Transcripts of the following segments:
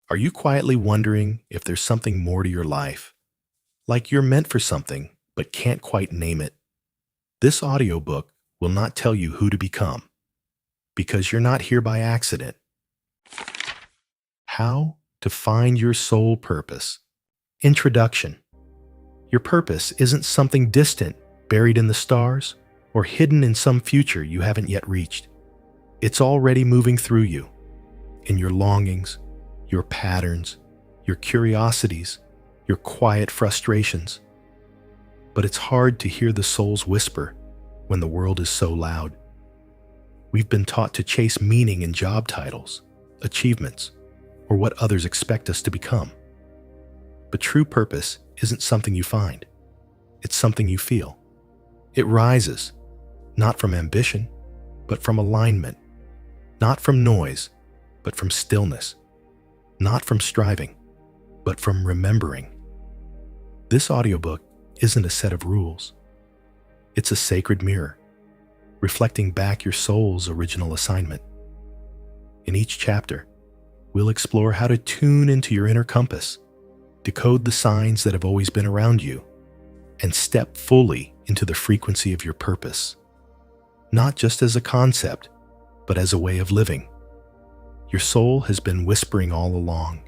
Are you quietly wondering if there's something more to your life? Like you're meant for something, but can't quite name it? This audiobook will not tell you who to become, because you're not here by accident. How to find your soul purpose. Introduction. Your purpose isn't something distant, buried in the stars, or hidden in some future you haven't yet reached. It's already moving through you, in your longings, your patterns, your curiosities, your quiet frustrations. But it's hard to hear the soul's whisper when the world is so loud. We've been taught to chase meaning in job titles, achievements, or what others expect us to become. But true purpose isn't something you find. It's something you feel. It rises, not from ambition, but from alignment. Not from noise, but from stillness. Not from striving, but from remembering. This audiobook isn't a set of rules. It's a sacred mirror, reflecting back your soul's original assignment. In each chapter, we'll explore how to tune into your inner compass, decode the signs that have always been around you, and step fully into the frequency of your purpose. Not just as a concept, but as a way of living. Your soul has been whispering all along.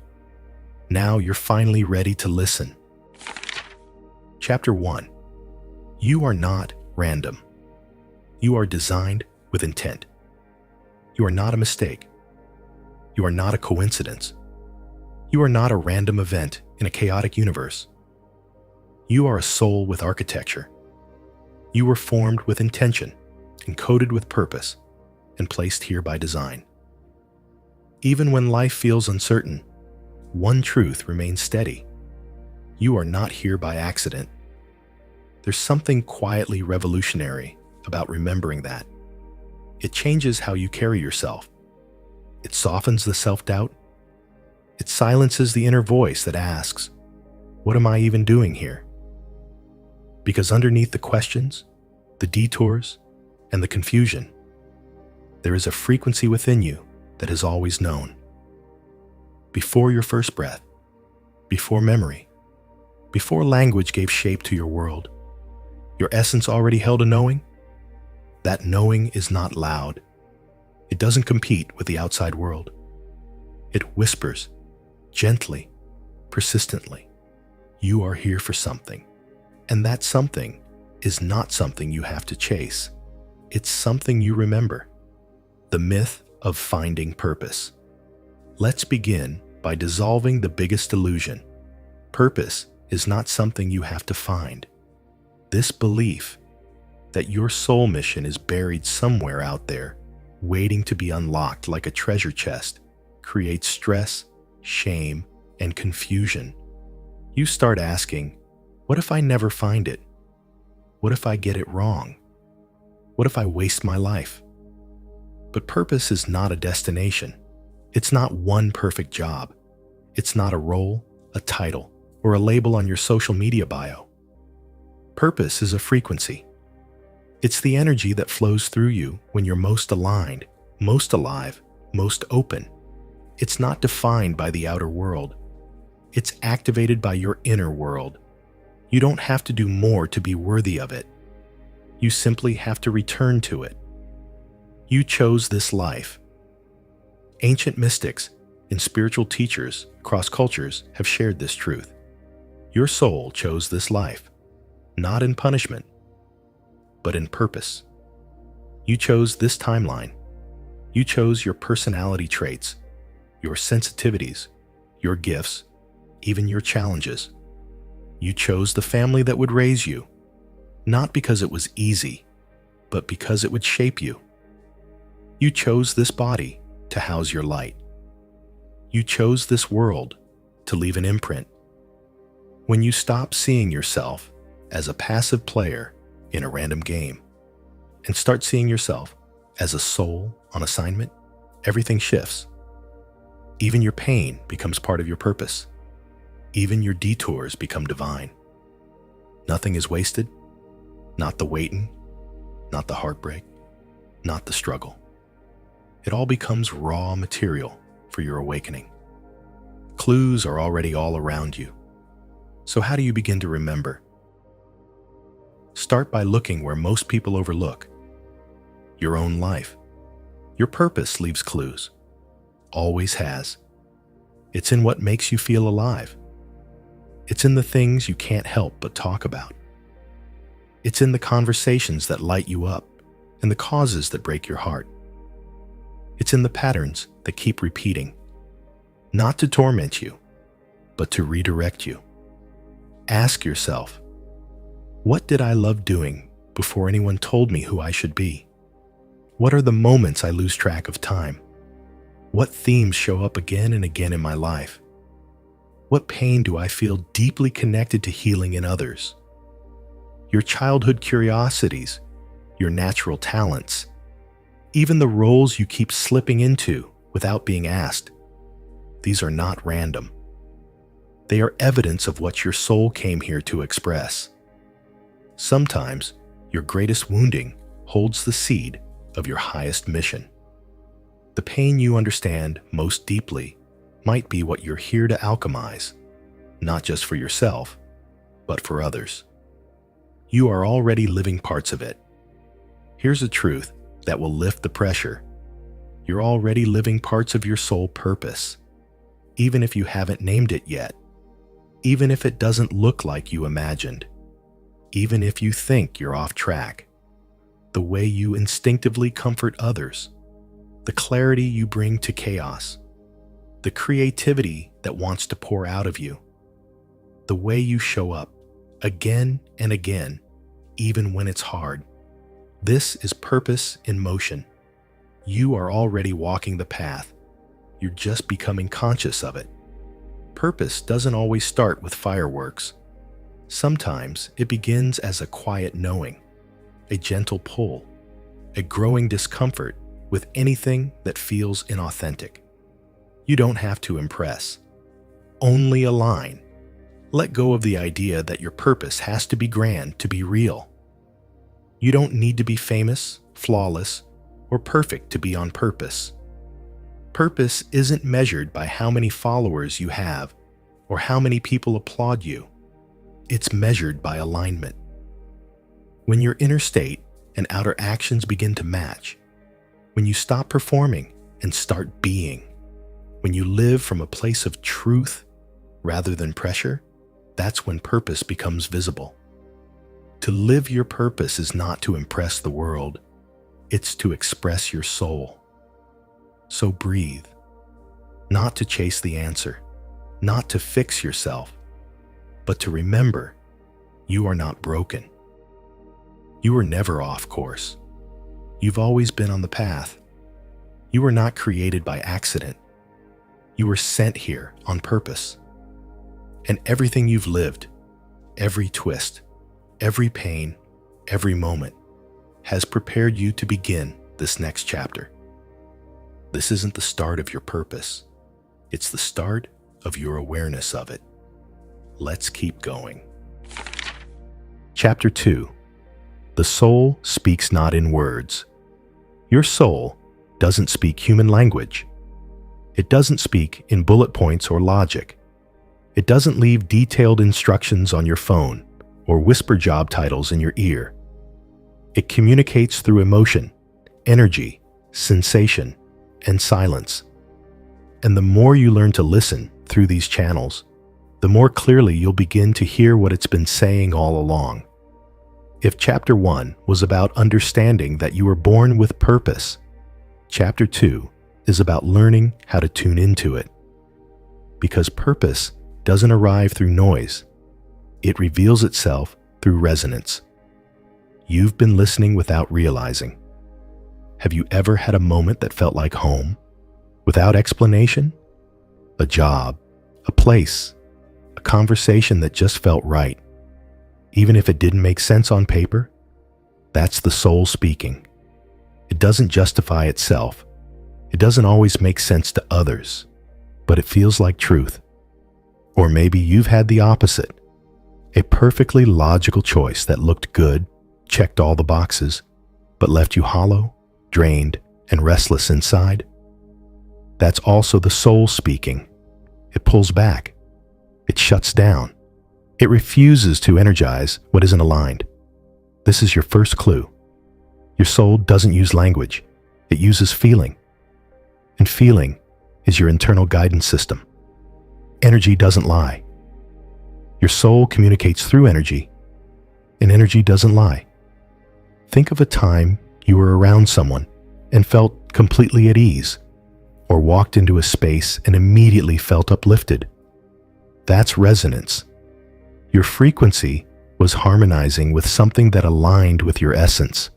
Now you're finally ready to listen. Chapter 1. You are not random. You are designed with intent. You are not a mistake. You are not a coincidence. You are not a random event in a chaotic universe. You are a soul with architecture. You were formed with intention, encoded with purpose, and placed here by design. Even when life feels uncertain, one truth remains steady. You are not here by accident. There's something quietly revolutionary about remembering that. It changes how you carry yourself. It softens the self-doubt. It silences the inner voice that asks, "What am I even doing here?" Because underneath the questions, the detours, and the confusion, there is a frequency within you that has always known. Before your first breath, before memory, before language gave shape to your world, your essence already held a knowing. That knowing is not loud. It doesn't compete with the outside world. It whispers, gently, persistently, you are here for something. And that something is not something you have to chase. It's something you remember. The myth of finding purpose. Let's begin by dissolving the biggest illusion. Purpose is not something you have to find. This belief that your soul mission is buried somewhere out there, waiting to be unlocked like a treasure chest, creates stress, shame, and confusion. You start asking, what if I never find it? What if I get it wrong? What if I waste my life? But purpose is not a destination. It's not one perfect job. It's not a role, a title, or a label on your social media bio. Purpose is a frequency. It's the energy that flows through you when you're most aligned, most alive, most open. It's not defined by the outer world. It's activated by your inner world. You don't have to do more to be worthy of it. You simply have to return to it. You chose this life. Ancient mystics and spiritual teachers across cultures have shared this truth. Your soul chose this life, not in punishment, but in purpose. You chose this timeline. You chose your personality traits, your sensitivities, your gifts, even your challenges. You chose the family that would raise you, not because it was easy, but because it would shape you. You chose this body to house your light. You chose this world to leave an imprint. When you stop seeing yourself as a passive player in a random game and start seeing yourself as a soul on assignment, everything shifts. Even your pain becomes part of your purpose. Even your detours become divine. Nothing is wasted, not the waiting, not the heartbreak, not the struggle. It all becomes raw material for your awakening. clues are already all around you. So how do you begin to remember? Start by looking where most people overlook. Your own life. Your purpose leaves clues. Always has. It's in what makes you feel alive. It's in the things you can't help but talk about. It's in the conversations that light you up and the causes that break your heart. It's in the patterns that keep repeating, not to torment you, but to redirect you. Ask yourself, what did I love doing before anyone told me who I should be? What are the moments I lose track of time? What themes show up again and again in my life? What pain do I feel deeply connected to healing in others? Your childhood curiosities, your natural talents, even the roles you keep slipping into without being asked. These are not random. They are evidence of what your soul came here to express. Sometimes, your greatest wounding holds the seed of your highest mission. The pain you understand most deeply might be what you're here to alchemize, not just for yourself, but for others. You are already living parts of it. Here's a truth that will lift the pressure. You're already living parts of your soul purpose, even if you haven't named it yet, even if it doesn't look like you imagined, even if you think you're off track. The way you instinctively comfort others, the clarity you bring to chaos, the creativity that wants to pour out of you, the way you show up again and again, even when it's hard. This is purpose in motion. You are already walking the path. You're just becoming conscious of it. Purpose doesn't always start with fireworks. Sometimes it begins as a quiet knowing, a gentle pull, a growing discomfort with anything that feels inauthentic. You don't have to impress. Only align. Let go of the idea that your purpose has to be grand to be real. You don't need to be famous, flawless, or perfect to be on purpose. Purpose isn't measured by how many followers you have or how many people applaud you. It's measured by alignment. When your inner state and outer actions begin to match, when you stop performing and start being, when you live from a place of truth rather than pressure, that's when purpose becomes visible. To live your purpose is not to impress the world, it's to express your soul. So breathe, not to chase the answer, not to fix yourself, but to remember you are not broken. You were never off course. You've always been on the path. You were not created by accident. You were sent here on purpose. And everything you've lived, every twist, every pain, every moment, has prepared you to begin this next chapter. This isn't the start of your purpose. It's the start of your awareness of it. Let's keep going. Chapter 2. The soul speaks not in words. Your soul doesn't speak human language. It doesn't speak in bullet points or logic. It doesn't leave detailed instructions on your phone or whisper job titles in your ear. It communicates through emotion, energy, sensation, and silence. And the more you learn to listen through these channels, the more clearly you'll begin to hear what it's been saying all along. If Chapter 1 was about understanding that you were born with purpose, Chapter 2 is about learning how to tune into it. Because purpose doesn't arrive through noise. It reveals itself through resonance. You've been listening without realizing. Have you ever had a moment that felt like home? Without explanation? A job, a place, a conversation that just felt right. Even if it didn't make sense on paper? That's the soul speaking. It doesn't justify itself. It doesn't always make sense to others, but it feels like truth. Or maybe you've had the opposite. A perfectly logical choice that looked good, checked all the boxes, but left you hollow, drained, and restless inside. That's also the soul speaking. It pulls back. It shuts down. It refuses to energize what isn't aligned. This is your first clue. Your soul doesn't use language. It uses feeling. And feeling is your internal guidance system. Energy doesn't lie. Your soul communicates through energy, and energy doesn't lie. Think of a time you were around someone and felt completely at ease, or walked into a space and immediately felt uplifted. That's resonance. Your frequency was harmonizing with something that aligned with your essence.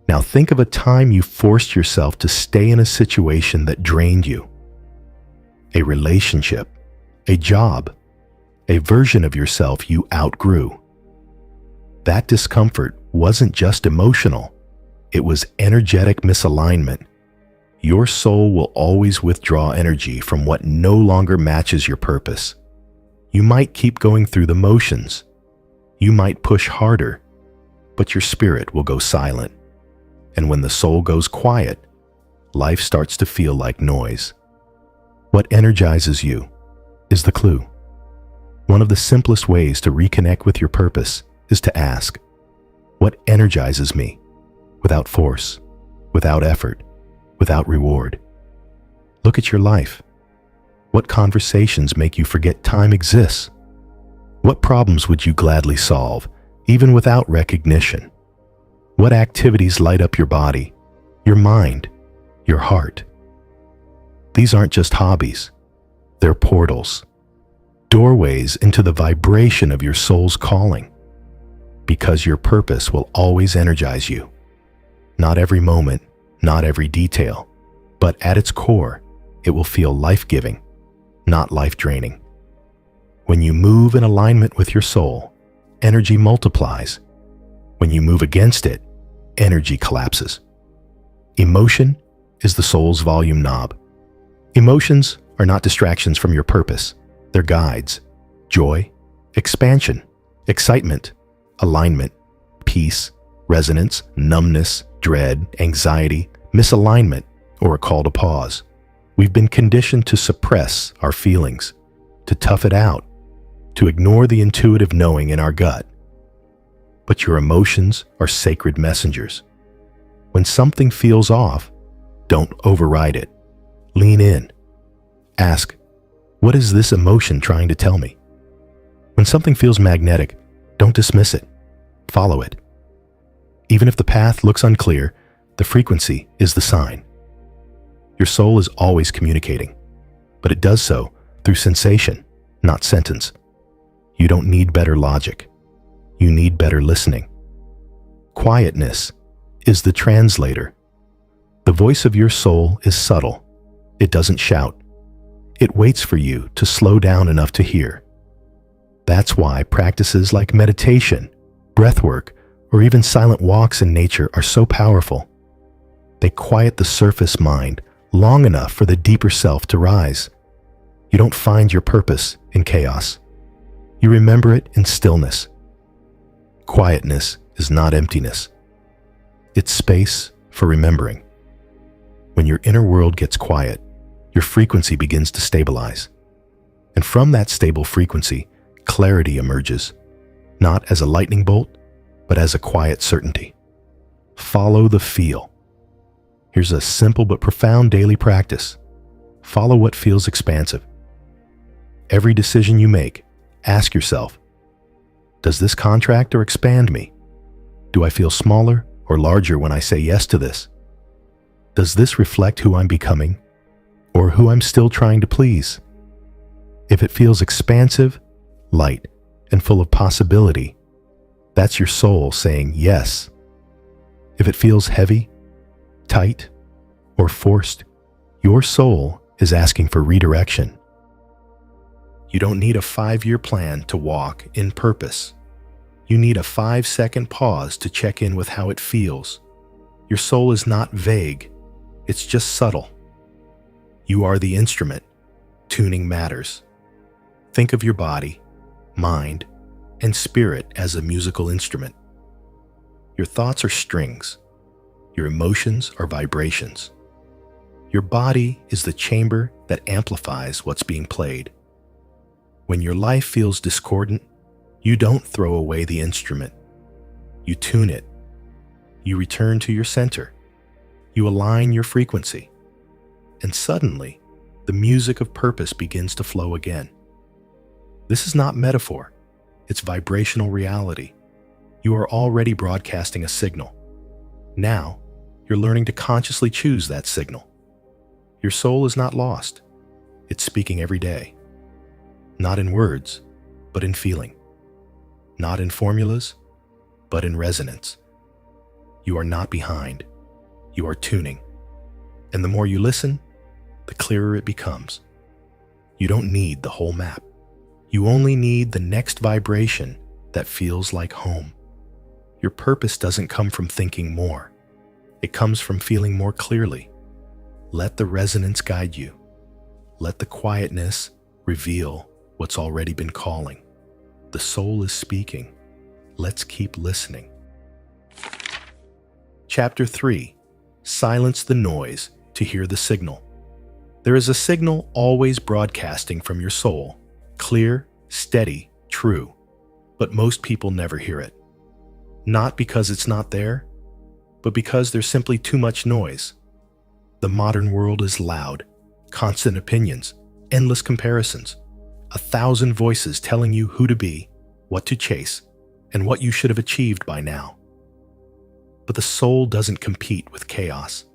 Now think of a time you forced yourself to stay in a situation that drained you. A relationship, a job, a version of yourself you outgrew. That discomfort wasn't just emotional, it was energetic misalignment. Your soul will always withdraw energy from what no longer matches your purpose. You might keep going through the motions. You might push harder, but your spirit will go silent. And when the soul goes quiet, life starts to feel like noise. What energizes you is the clue. One of the simplest ways to reconnect with your purpose is to ask, what energizes me? Without force, without effort, without reward. Look at your life. What conversations make you forget time exists? What problems would you gladly solve, even without recognition? What activities light up your body, your mind, your heart? These aren't just hobbies. They're portals, doorways into the vibration of your soul's calling. Because your purpose will always energize you. Not every moment, not every detail, but at its core, it will feel life-giving, not life-draining. When you move in alignment with your soul, energy multiplies. When you move against it, energy collapses. Emotion is the soul's volume knob. Emotions are not distractions from your purpose. They're guides. Joy, expansion, excitement, alignment, peace, resonance, numbness, dread, anxiety, misalignment, or a call to pause. We've been conditioned to suppress our feelings, to tough it out, to ignore the intuitive knowing in our gut. But your emotions are sacred messengers. When something feels off, don't override it. Lean in. Ask, what is this emotion trying to tell me? When something feels magnetic, don't dismiss it. Follow it. Even if the path looks unclear, the frequency is the sign. Your soul is always communicating, but it does so through sensation, not sentence. You don't need better logic. You need better listening. Quietness is the translator. The voice of your soul is subtle. It doesn't shout. It waits for you to slow down enough to hear. That's why practices like meditation, breathwork, or even silent walks in nature are so powerful. They quiet the surface mind long enough for the deeper self to rise. You don't find your purpose in chaos. You remember it in stillness. Quietness is not emptiness. It's space for remembering. When your inner world gets quiet, your frequency begins to stabilize. And from that stable frequency, clarity emerges, not as a lightning bolt, but as a quiet certainty. Follow the feel. Here's a simple but profound daily practice. Follow what feels expansive. Every decision you make, ask yourself, does this contract or expand me? Do I feel smaller or larger when I say yes to this? Does this reflect who I'm becoming or who I'm still trying to please? If it feels expansive, light, and full of possibility, that's your soul saying yes. If it feels heavy, tight, or forced, your soul is asking for redirection. You don't need a 5-year plan to walk in purpose. You need a 5-second pause to check in with how it feels. Your soul is not vague, it's just subtle. You are the instrument. Tuning matters. Think of your body, mind, and spirit as a musical instrument. Your thoughts are strings. Your emotions are vibrations. Your body is the chamber that amplifies what's being played. When your life feels discordant, you don't throw away the instrument. You tune it. You return to your center. You align your frequency. And suddenly, the music of purpose begins to flow again. This is not metaphor. It's vibrational reality. You are already broadcasting a signal. Now, you're learning to consciously choose that signal. Your soul is not lost. It's speaking every day. Not in words, but in feeling. Not in formulas, but in resonance. You are not behind. You are tuning. And the more you listen, the clearer it becomes. You don't need the whole map. You only need the next vibration that feels like home. Your purpose doesn't come from thinking more. It comes from feeling more clearly. Let the resonance guide you. Let the quietness reveal what's already been calling. The soul is speaking. Let's keep listening. Chapter 3. Silence the noise to hear the signal. There is a signal always broadcasting from your soul, clear, steady, true, but most people never hear it. Not because it's not there, but because there's simply too much noise. The modern world is loud, constant opinions, endless comparisons, 1,000 voices telling you who to be, what to chase, and what you should have achieved by now. But the soul doesn't compete with chaos.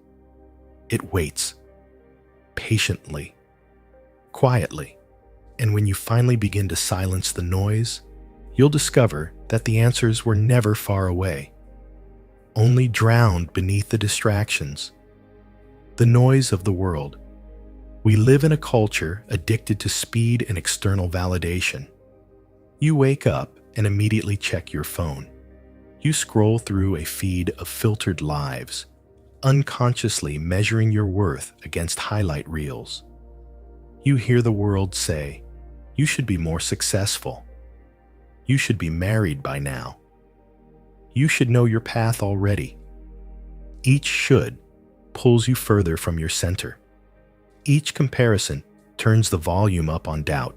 It waits, patiently, quietly, and when you finally begin to silence the noise, you'll discover that the answers were never far away, only drowned beneath the distractions, the noise of the world. We live in a culture addicted to speed and external validation. You wake up and immediately check your phone. You scroll through a feed of filtered lives, unconsciously measuring your worth against highlight reels. You hear the world say, "You should be more successful. You should be married by now. You should know your path already." Each should pulls you further from your center. Each comparison turns the volume up on doubt.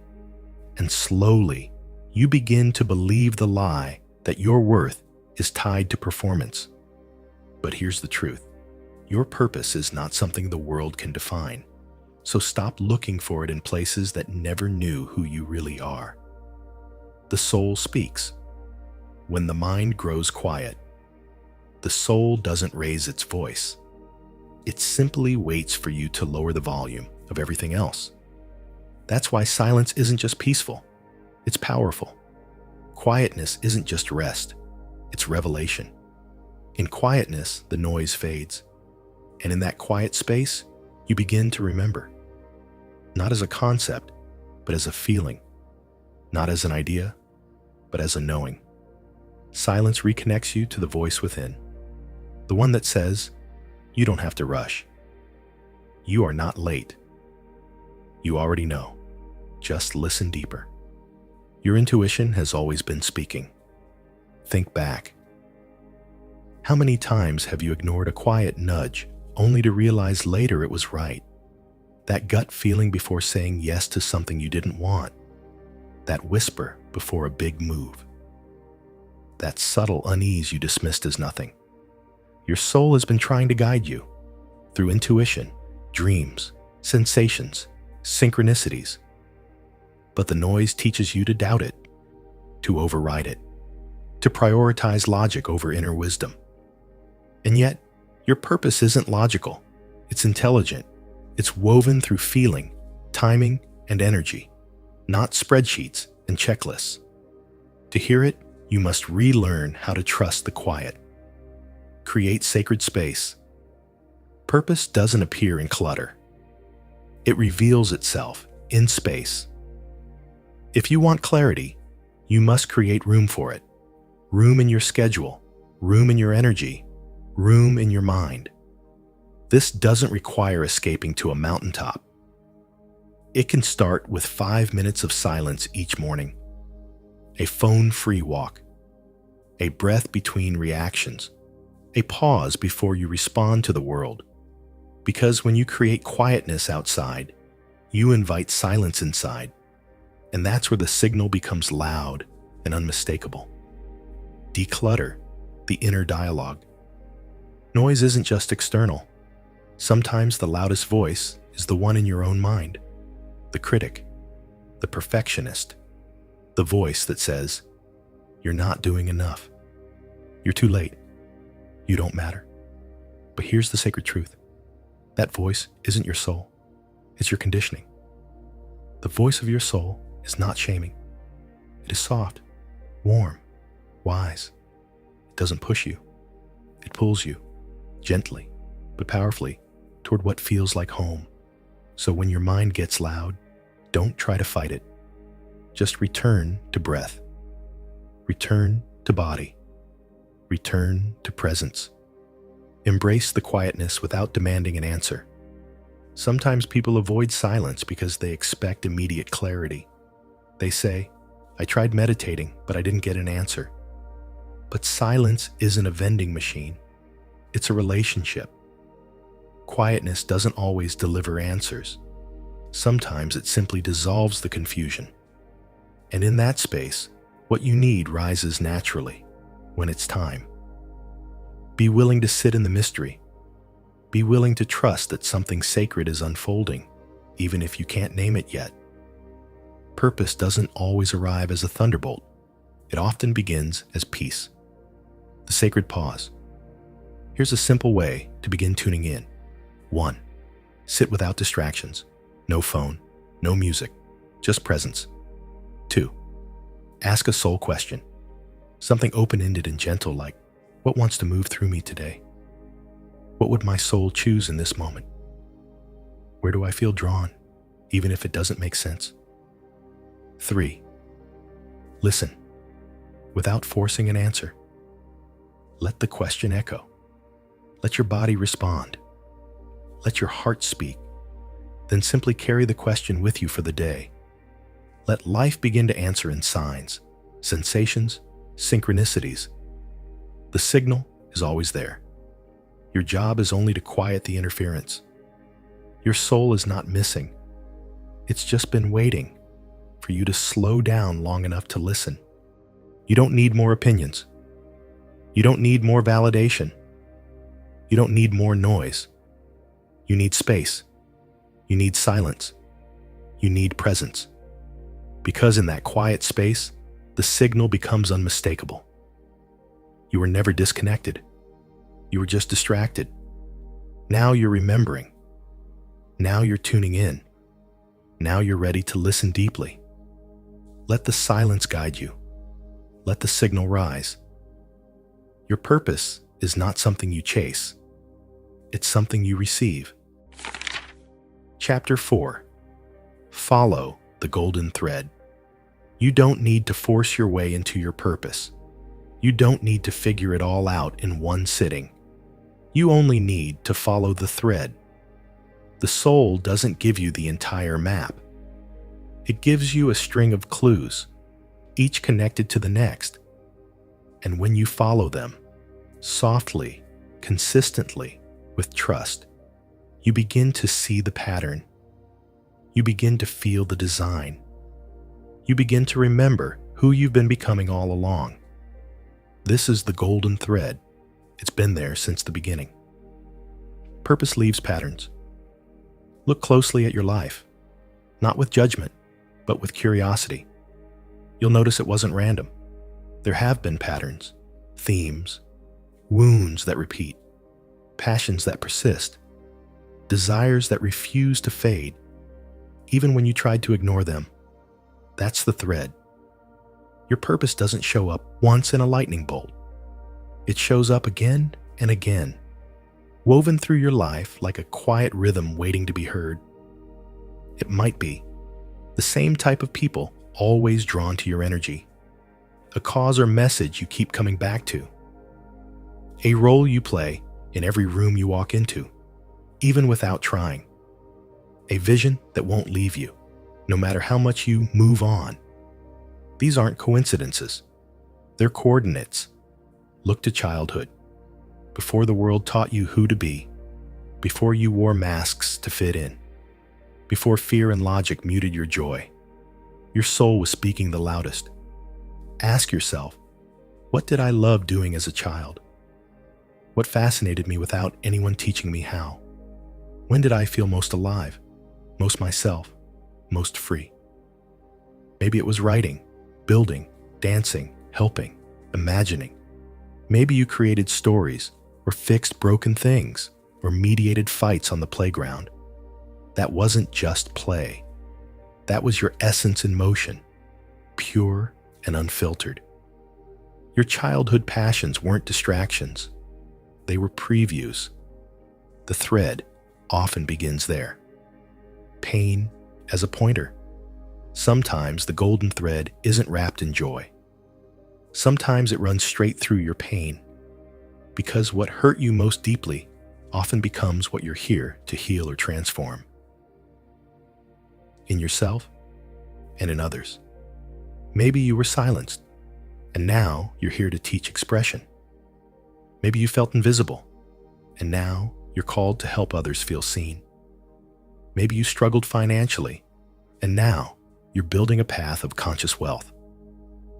And slowly, you begin to believe the lie that your worth is tied to performance. But here's the truth. Your purpose is not something the world can define. So stop looking for it in places that never knew who you really are. The soul speaks. When the mind grows quiet, the soul doesn't raise its voice. It simply waits for you to lower the volume of everything else. That's why silence isn't just peaceful, it's powerful. Quietness isn't just rest, it's revelation. In quietness, the noise fades. And in that quiet space, you begin to remember. Not as a concept, but as a feeling. Not as an idea, but as a knowing. Silence reconnects you to the voice within. The one that says, "You don't have to rush. You are not late. You already know. Just listen deeper." Your intuition has always been speaking. Think back. How many times have you ignored a quiet nudge only to realize later it was right? That gut feeling before saying yes to something you didn't want. That whisper before a big move. That subtle unease you dismissed as nothing. Your soul has been trying to guide you through intuition, dreams, sensations, synchronicities. But the noise teaches you to doubt it, to override it, to prioritize logic over inner wisdom. And yet, your purpose isn't logical. It's intelligent. It's woven through feeling, timing, and energy, not spreadsheets and checklists. To hear it, you must relearn how to trust the quiet. Create sacred space. Purpose doesn't appear in clutter. It reveals itself in space. If you want clarity, you must create room for it. Room in your schedule, room in your energy, room in your mind. This doesn't require escaping to a mountaintop. It can start with 5 minutes of silence each morning, a phone-free walk, a breath between reactions, a pause before you respond to the world. Because when you create quietness outside, you invite silence inside, and that's where the signal becomes loud and unmistakable. Declutter the inner dialogue. Noise isn't just external. Sometimes the loudest voice is the one in your own mind, the critic, the perfectionist, the voice that says, "You're not doing enough. You're too late. You don't matter." But here's the sacred truth. That voice isn't your soul. It's your conditioning. The voice of your soul is not shaming. It is soft, warm, wise. It doesn't push you. It pulls you, gently but powerfully, toward what feels like home. So when your mind gets loud, don't try to fight it. Just return to breath. Return to body. Return to presence. Embrace the quietness without demanding an answer. Sometimes people avoid silence because they expect immediate clarity. They say, "I tried meditating, but I didn't get an answer." But silence isn't a vending machine. It's a relationship. Quietness doesn't always deliver answers. Sometimes it simply dissolves the confusion. And in that space, what you need rises naturally when it's time. Be willing to sit in the mystery. Be willing to trust that something sacred is unfolding, even if you can't name it yet. Purpose doesn't always arrive as a thunderbolt. It often begins as peace. The sacred pause. Here's a simple way to begin tuning in. 1. Sit without distractions. No phone, no music, just presence. 2. Ask a soul question. Something open-ended and gentle like, what wants to move through me today? What would my soul choose in this moment? Where do I feel drawn, even if it doesn't make sense? 3. Listen, without forcing an answer. Let the question echo. Let your body respond. Let your heart speak. Then simply carry the question with you for the day. Let life begin to answer in signs, sensations, synchronicities. The signal is always there. Your job is only to quiet the interference. Your soul is not missing. It's just been waiting for you to slow down long enough to listen. You don't need more opinions. You don't need more validation. You don't need more noise. You need space. You need silence. You need presence. Because in that quiet space, the signal becomes unmistakable. You were never disconnected. You were just distracted. Now you're remembering. Now you're tuning in. Now you're ready to listen deeply. Let the silence guide you. Let the signal rise. Your purpose is not something you chase. It's something you receive. Chapter 4. Follow the golden thread. You don't need to force your way into your purpose. You don't need to figure it all out in one sitting. You only need to follow the thread. The soul doesn't give you the entire map. It gives you a string of clues, each connected to the next. And when you follow them, softly, consistently, with trust, you begin to see the pattern. You begin to feel the design. You begin to remember who you've been becoming all along. This is the golden thread. It's been there since the beginning. Purpose leaves patterns. Look closely at your life, not with judgment, but with curiosity. You'll notice it wasn't random. There have been patterns, themes, wounds that repeat, passions that persist, desires that refuse to fade, even when you tried to ignore them. That's the thread. Your purpose doesn't show up once in a lightning bolt. It shows up again and again, woven through your life like a quiet rhythm waiting to be heard. It might be the same type of people always drawn to your energy, a cause or message you keep coming back to, a role you play in every room you walk into, even without trying, a vision that won't leave you, no matter how much you move on. These aren't coincidences. They're coordinates. Look to childhood, before the world taught you who to be, before you wore masks to fit in, before fear and logic muted your joy. Your soul was speaking the loudest. Ask yourself, what did I love doing as a child? What fascinated me without anyone teaching me how? When did I feel most alive, most myself, most free? Maybe it was writing, building, dancing, helping, imagining. Maybe you created stories, or fixed broken things, or mediated fights on the playground. That wasn't just play. That was your essence in motion, pure and unfiltered. Your childhood passions weren't distractions. They were previews. The thread often begins there. Pain as a pointer. Sometimes the golden thread isn't wrapped in joy. Sometimes it runs straight through your pain, because what hurt you most deeply often becomes what you're here to heal or transform. In yourself and in others. Maybe you were silenced, and now you're here to teach expression. Maybe you felt invisible, and now you're called to help others feel seen. Maybe you struggled financially, and now you're building a path of conscious wealth.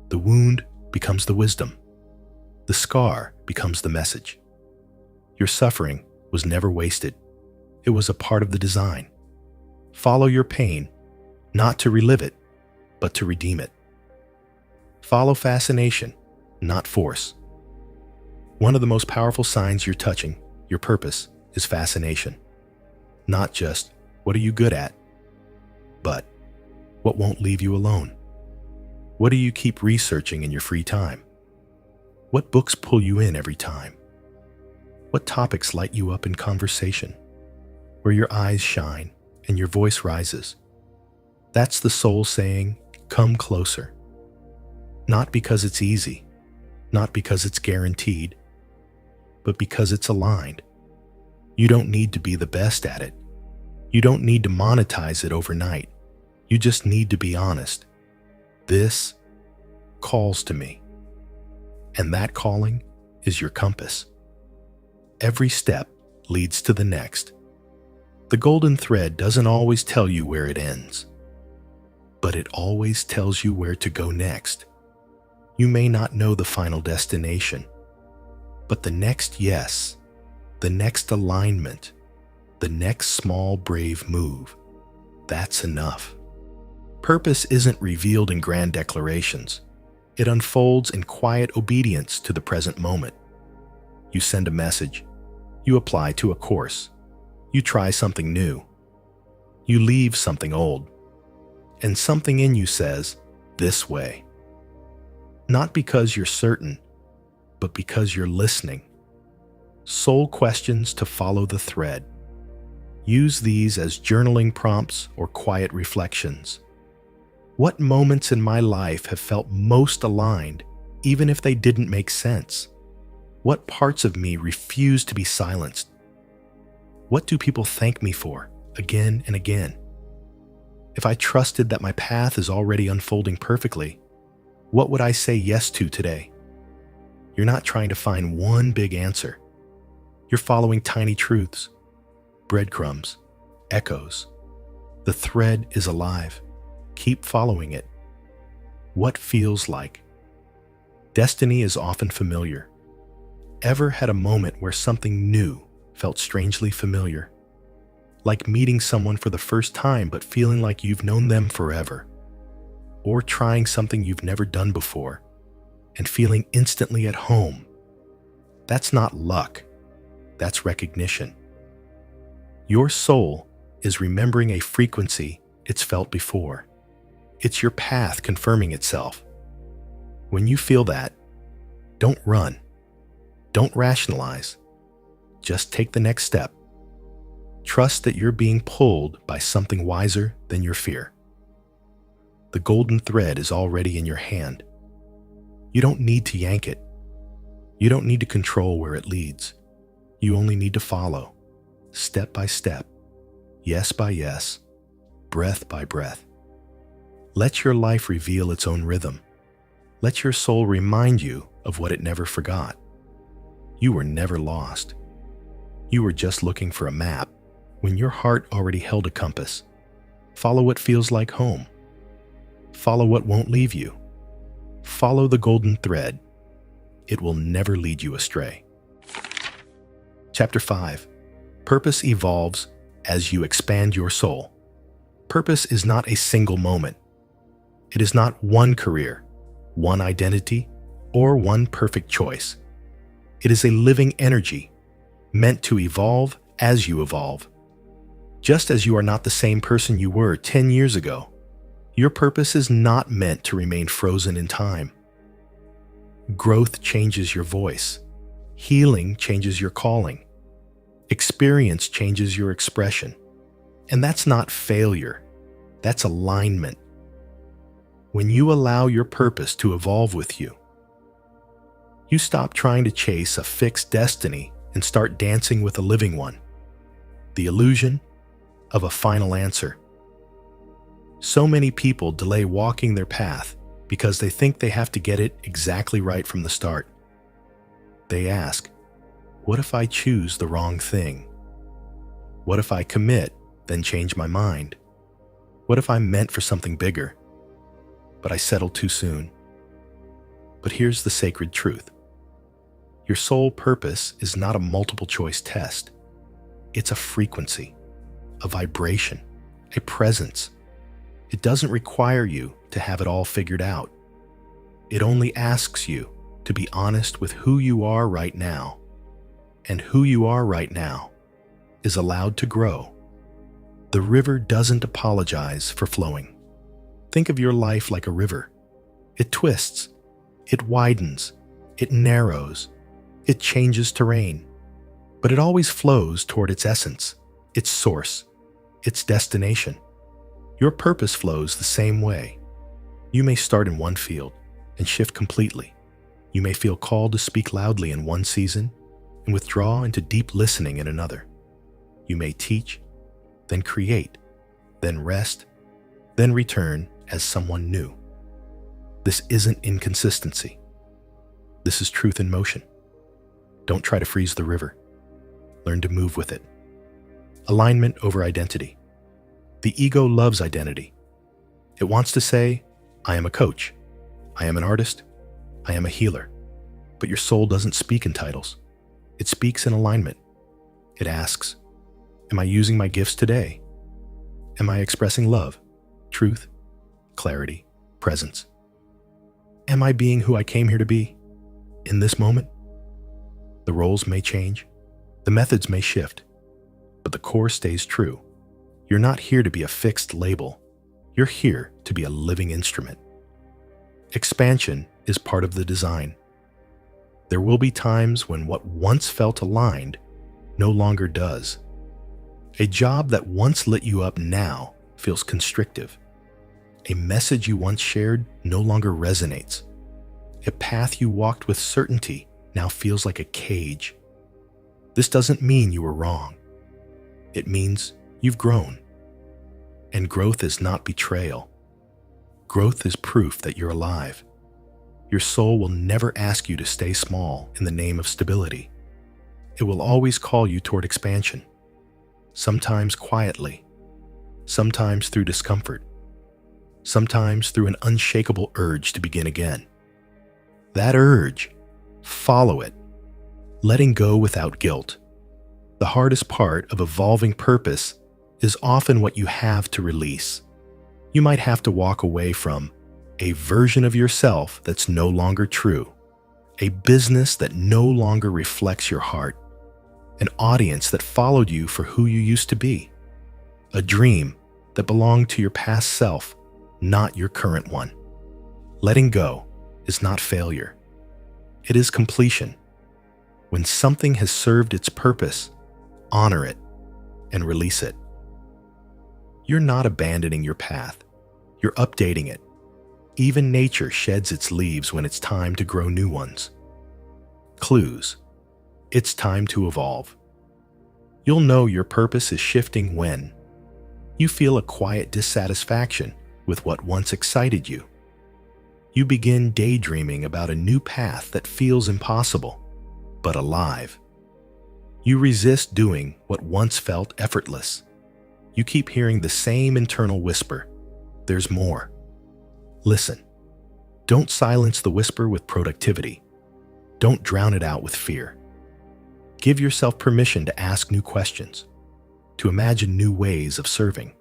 The wound becomes the wisdom. The scar becomes the message. Your suffering was never wasted. It was a part of the design. Follow your pain, not to relive it, but to redeem it. Follow fascination, not force. One of the most powerful signs you're touching your purpose is fascination. Not just, what are you good at? But, what won't leave you alone? What do you keep researching in your free time? What books pull you in every time? What topics light you up in conversation? Where your eyes shine and your voice rises? That's the soul saying, come closer. Not because it's easy, not because it's guaranteed, but because it's aligned. You don't need to be the best at it. You don't need to monetize it overnight. You just need to be honest. This calls to me. And that calling is your compass. Every step leads to the next. The golden thread doesn't always tell you where it ends, but it always tells you where to go next. You may not know the final destination, but the next yes, the next alignment, the next small brave move, that's enough. Purpose isn't revealed in grand declarations. It unfolds in quiet obedience to the present moment. You send a message. You apply to a course. You try something new. You leave something old. And something in you says, this way. Not because you're certain, but because you're listening. Soul questions to follow the thread. Use these as journaling prompts or quiet reflections. What moments in my life have felt most aligned, even if they didn't make sense? What parts of me refuse to be silenced? What do people thank me for, again and again? If I trusted that my path is already unfolding perfectly, what would I say yes to today? You're not trying to find one big answer. You're following tiny truths, breadcrumbs, echoes. The thread is alive. Keep following it. What feels like? Destiny is often familiar. Ever had a moment where something new felt strangely familiar? Like meeting someone for the first time but feeling like you've known them forever. Or trying something you've never done before and feeling instantly at home. That's not luck. That's recognition. Your soul is remembering a frequency it's felt before. It's your path confirming itself. When you feel that, don't run. Don't rationalize. Just take the next step. Trust that you're being pulled by something wiser than your fear. The golden thread is already in your hand. You don't need to yank it. You don't need to control where it leads. You only need to follow, step by step, yes by yes, breath by breath. Let your life reveal its own rhythm. Let your soul remind you of what it never forgot. You were never lost. You were just looking for a map when your heart already held a compass. Follow what feels like home. Follow what won't leave you. Follow the golden thread. It will never lead you astray. Chapter 5. Purpose evolves as you expand your soul. Purpose is not a single moment. It is not one career, one identity, or one perfect choice. It is a living energy meant to evolve as you evolve. Just as you are not the same person you were 10 years ago, your purpose is not meant to remain frozen in time. Growth changes your voice. Healing changes your calling. Experience changes your expression. And that's not failure. That's alignment. When you allow your purpose to evolve with you, you stop trying to chase a fixed destiny and start dancing with a living one. The illusion of a final answer. So many people delay walking their path because they think they have to get it exactly right from the start. They ask, what if I choose the wrong thing? What if I commit, then change my mind? What if I'm meant for something bigger, but I settle too soon? But here's the sacred truth. Your soul purpose is not a multiple choice test. It's a frequency, a vibration, a presence. It doesn't require you to have it all figured out. It only asks you to be honest with who you are right now. And who you are right now is allowed to grow. The river doesn't apologize for flowing. Think of your life like a river. It twists, it widens, it narrows, it changes terrain, but it always flows toward its essence, its source, its destination. Your purpose flows the same way. You may start in one field and shift completely. You may feel called to speak loudly in one season and withdraw into deep listening in another. You may teach, then create, then rest, then return as someone new. This isn't inconsistency. This is truth in motion. Don't try to freeze the river. Learn to move with it. Alignment over identity. The ego loves identity. It wants to say, I am a coach. I am an artist. I am a healer. But your soul doesn't speak in titles. It speaks in alignment. It asks, am I using my gifts today? Am I expressing love, truth, clarity, presence? Am I being who I came here to be in this moment? The roles may change, the methods may shift, but the core stays true. You're not here to be a fixed label. You're here to be a living instrument. Expansion is part of the design. There will be times when what once felt aligned no longer does. A job that once lit you up now feels constrictive. A message you once shared no longer resonates. A path you walked with certainty now feels like a cage. This doesn't mean you were wrong. It means you've grown. And growth is not betrayal. Growth is proof that you're alive. Your soul will never ask you to stay small in the name of stability. It will always call you toward expansion. Sometimes quietly, sometimes through discomfort, sometimes through an unshakable urge to begin again. That urge, follow it, letting go without guilt. The hardest part of evolving purpose is often what you have to release. You might have to walk away from a version of yourself that's no longer true, a business that no longer reflects your heart, an audience that followed you for who you used to be, a dream that belonged to your past self, not your current one. Letting go is not failure. It is completion. When something has served its purpose, honor it and release it. You're not abandoning your path. You're updating it. Even nature sheds its leaves when it's time to grow new ones. Clues. It's time to evolve. You'll know your purpose is shifting when you feel a quiet dissatisfaction with what once excited you. You begin daydreaming about a new path that feels impossible, but alive. You resist doing what once felt effortless. You keep hearing the same internal whisper, "There's more." Listen. Don't silence the whisper with productivity. Don't drown it out with fear. Give yourself permission to ask new questions, to imagine new ways of serving,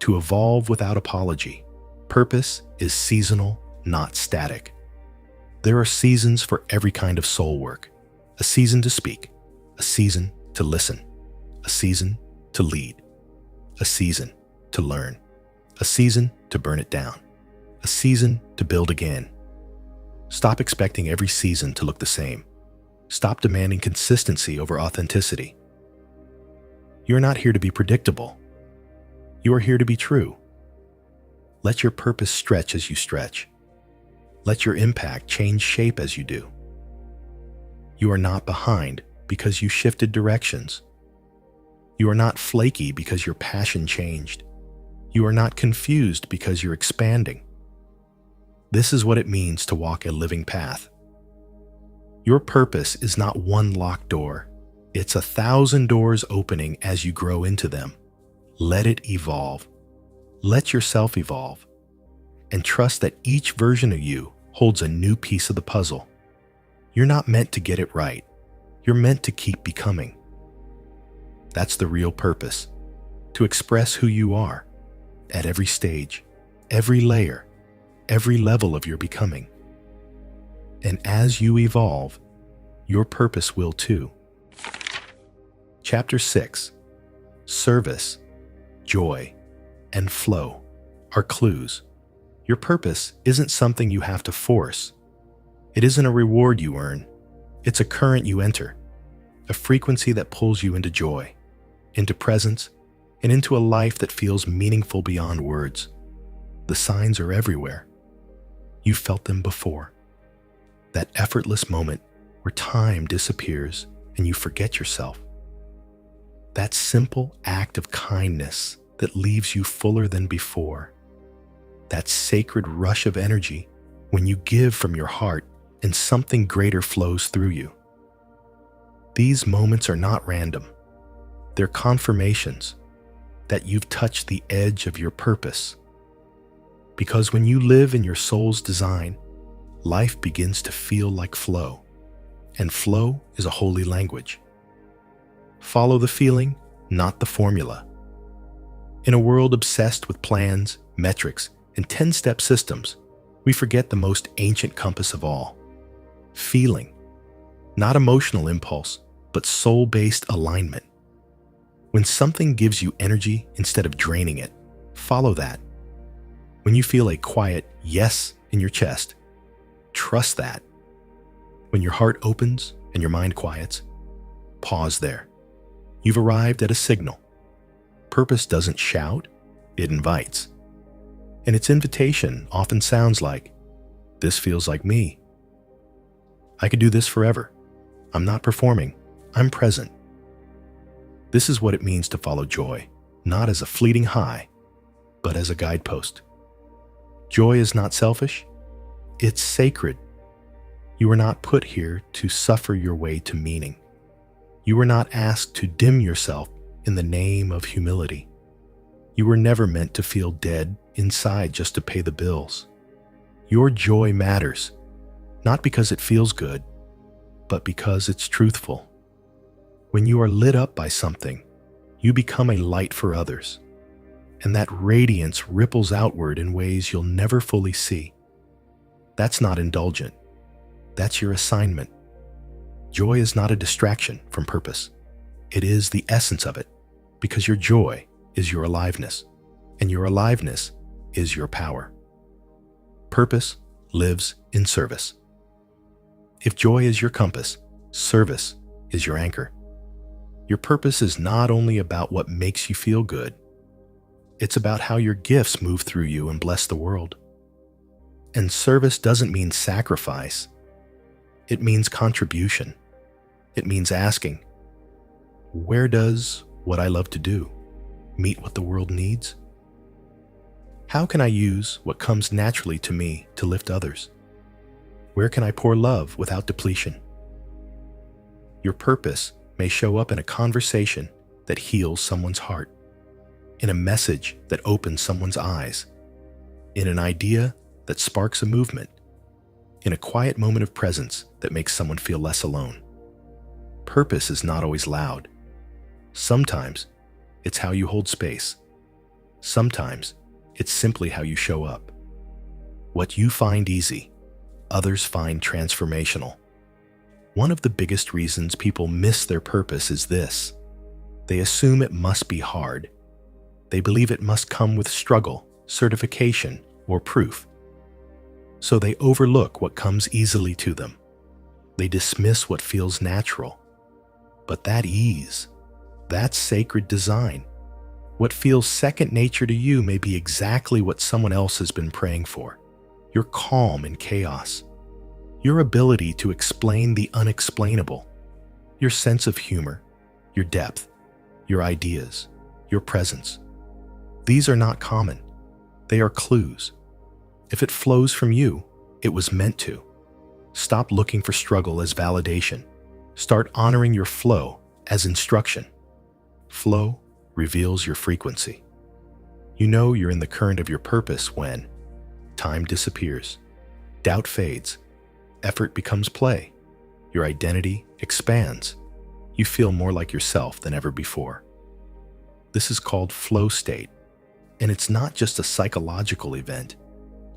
to evolve without apology. Purpose is seasonal, not static. There are seasons for every kind of soul work. A season to speak, a season to listen, a season to lead, a season to learn, a season to burn it down, a season to build again. Stop expecting every season to look the same. Stop demanding consistency over authenticity. You are not here to be predictable. You are here to be true. Let your purpose stretch as you stretch. Let your impact change shape as you do. You are not behind because you shifted directions. You are not flaky because your passion changed. You are not confused because you're expanding. This is what it means to walk a living path. Your purpose is not one locked door. It's 1,000 doors opening as you grow into them. Let it evolve. Let yourself evolve. And trust that each version of you holds a new piece of the puzzle. You're not meant to get it right. You're meant to keep becoming. That's the real purpose, to express who you are at every stage, every layer, every level of your becoming. And as you evolve, your purpose will too. Chapter 6. Service, joy, and flow are clues. Your purpose isn't something you have to force. It isn't a reward you earn. It's a current you enter, a frequency that pulls you into joy, into presence, and into a life that feels meaningful beyond words. The signs are everywhere. You've felt them before. That effortless moment where time disappears and you forget yourself. That simple act of kindness that leaves you fuller than before. That sacred rush of energy when you give from your heart and something greater flows through you. These moments are not random. They're confirmations that you've touched the edge of your purpose. Because when you live in your soul's design, life begins to feel like flow, and flow is a holy language. Follow the feeling, not the formula. In a world obsessed with plans, metrics, and 10-step systems, we forget the most ancient compass of all. Feeling. Not emotional impulse, but soul-based alignment. When something gives you energy instead of draining it, follow that. When you feel a quiet yes in your chest, trust that. When your heart opens and your mind quiets, pause there. You've arrived at a signal. Purpose doesn't shout, it invites. And its invitation often sounds like, "This feels like me. I could do this forever. I'm not performing, I'm present." This is what it means to follow joy, not as a fleeting high, but as a guidepost. Joy is not selfish, it's sacred. You are not put here to suffer your way to meaning. You were not asked to dim yourself in the name of humility. You were never meant to feel dead inside just to pay the bills. Your joy matters, not because it feels good, but because it's truthful. When you are lit up by something, you become a light for others, and that radiance ripples outward in ways you'll never fully see. That's not indulgent. That's your assignment. Joy is not a distraction from purpose. It is the essence of it, because your joy is your aliveness, and your aliveness is your power. Purpose lives in service. If joy is your compass, service is your anchor. Your purpose is not only about what makes you feel good, it's about how your gifts move through you and bless the world. And service doesn't mean sacrifice. It means contribution. It means asking, where does what I love to do meet what the world needs? How can I use what comes naturally to me to lift others? Where can I pour love without depletion? Your purpose may show up in a conversation that heals someone's heart, in a message that opens someone's eyes, in an idea that sparks a movement, in a quiet moment of presence that makes someone feel less alone. Purpose is not always loud. Sometimes it's how you hold space. Sometimes it's simply how you show up. What you find easy, others find transformational. One of the biggest reasons people miss their purpose is this: they assume it must be hard. They believe it must come with struggle, certification, or proof. So they overlook what comes easily to them. They dismiss what feels natural. But that ease, that's sacred design. What feels second nature to you may be exactly what someone else has been praying for. Your calm in chaos. Your ability to explain the unexplainable. Your sense of humor. Your depth. Your ideas. Your presence. These are not common. They are clues. If it flows from you, it was meant to. Stop looking for struggle as validation. Start honoring your flow as instruction. Flow reveals your frequency. You know you're in the current of your purpose when time disappears, doubt fades, effort becomes play, your identity expands. You feel more like yourself than ever before. This is called flow state, and it's not just a psychological event.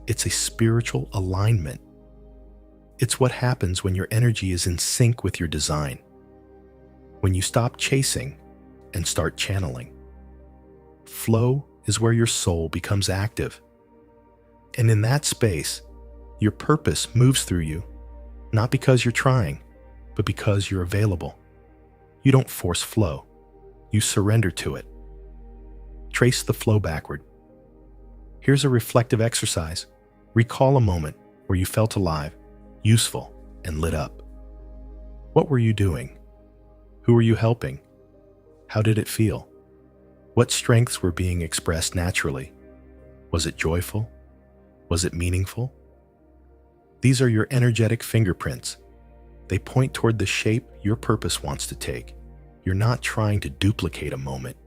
It's a spiritual alignment. It's what happens when your energy is in sync with your design. When you stop chasing and start channeling. Flow is where your soul becomes active. And in that space, your purpose moves through you, not because you're trying, but because you're available. You don't force flow. You surrender to it. Trace the flow backward. Here's a reflective exercise. Recall a moment where you felt alive, useful, and lit up. What were you doing? Who were you helping? How did it feel? What strengths were being expressed naturally? Was it joyful? Was it meaningful? These are your energetic fingerprints. They point toward the shape your purpose wants to take. You're not trying to duplicate a moment.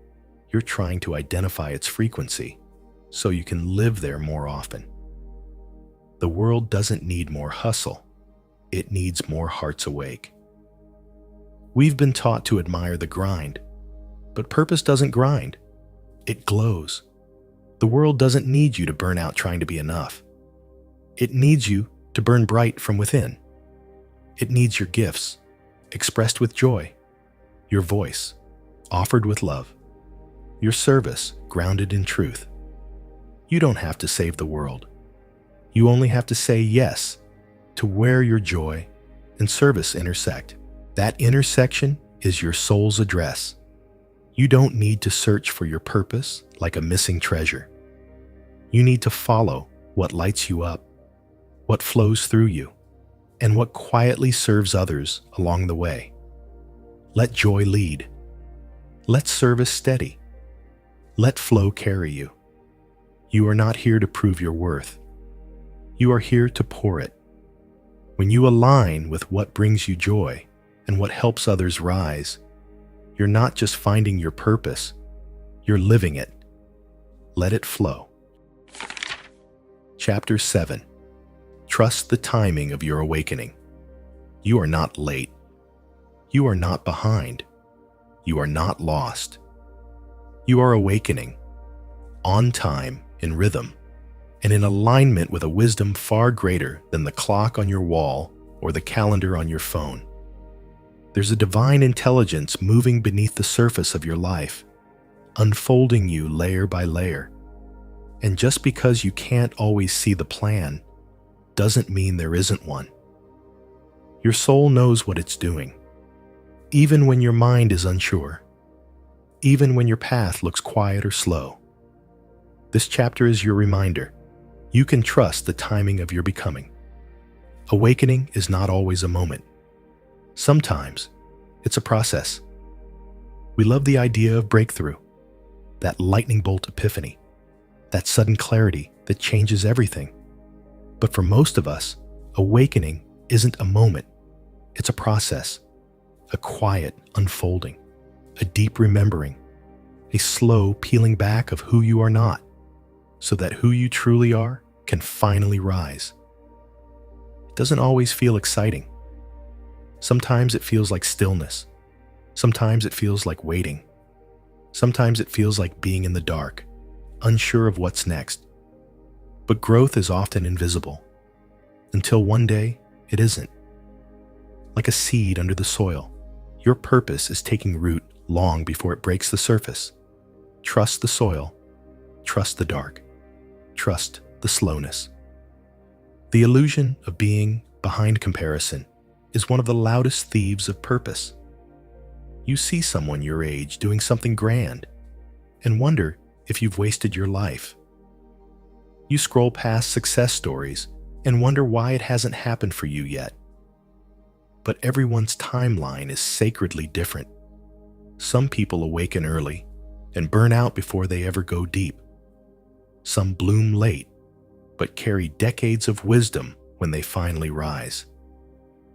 You're trying to identify its frequency so you can live there more often. The world doesn't need more hustle. It needs more hearts awake. We've been taught to admire the grind, but purpose doesn't grind. It glows. The world doesn't need you to burn out trying to be enough. It needs you to burn bright from within. It needs your gifts, expressed with joy, your voice, offered with love, your service grounded in truth. You don't have to save the world. You only have to say yes to where your joy and service intersect. That intersection is your soul's address. You don't need to search for your purpose like a missing treasure. You need to follow what lights you up, what flows through you, and what quietly serves others along the way. Let joy lead. Let service steady. Let flow carry you. You are not here to prove your worth. You are here to pour it. When you align with what brings you joy and what helps others rise, you're not just finding your purpose, you're living it. Let it flow. Chapter 7. Trust the timing of your awakening. You are not late. You are not behind. You are not lost. You are awakening, on time, in rhythm, and in alignment with a wisdom far greater than the clock on your wall or the calendar on your phone. There's a divine intelligence moving beneath the surface of your life, unfolding you layer by layer. And just because you can't always see the plan, doesn't mean there isn't one. Your soul knows what it's doing, even when your mind is unsure, even when your path looks quiet or slow. This chapter is your reminder. You can trust the timing of your becoming. Awakening is not always a moment. Sometimes it's a process. We love the idea of breakthrough, that lightning bolt epiphany, that sudden clarity that changes everything. But for most of us, awakening isn't a moment. It's a process. a quiet unfolding, a deep remembering, a slow peeling back of who you are not, so that who you truly are can finally rise. It doesn't always feel exciting. Sometimes it feels like stillness. Sometimes it feels like waiting. Sometimes it feels like being in the dark, unsure of what's next. But growth is often invisible, until one day it isn't. Like a seed under the soil, your purpose is taking root long before it breaks the surface. Trust the soil, trust the dark, trust the slowness. The illusion of being behind comparison is one of the loudest thieves of purpose. You see someone your age doing something grand and wonder if you've wasted your life. You scroll past success stories and wonder why it hasn't happened for you yet. But everyone's timeline is sacredly different. Some people awaken early and burn out before they ever go deep. Some bloom late, but carry decades of wisdom when they finally rise.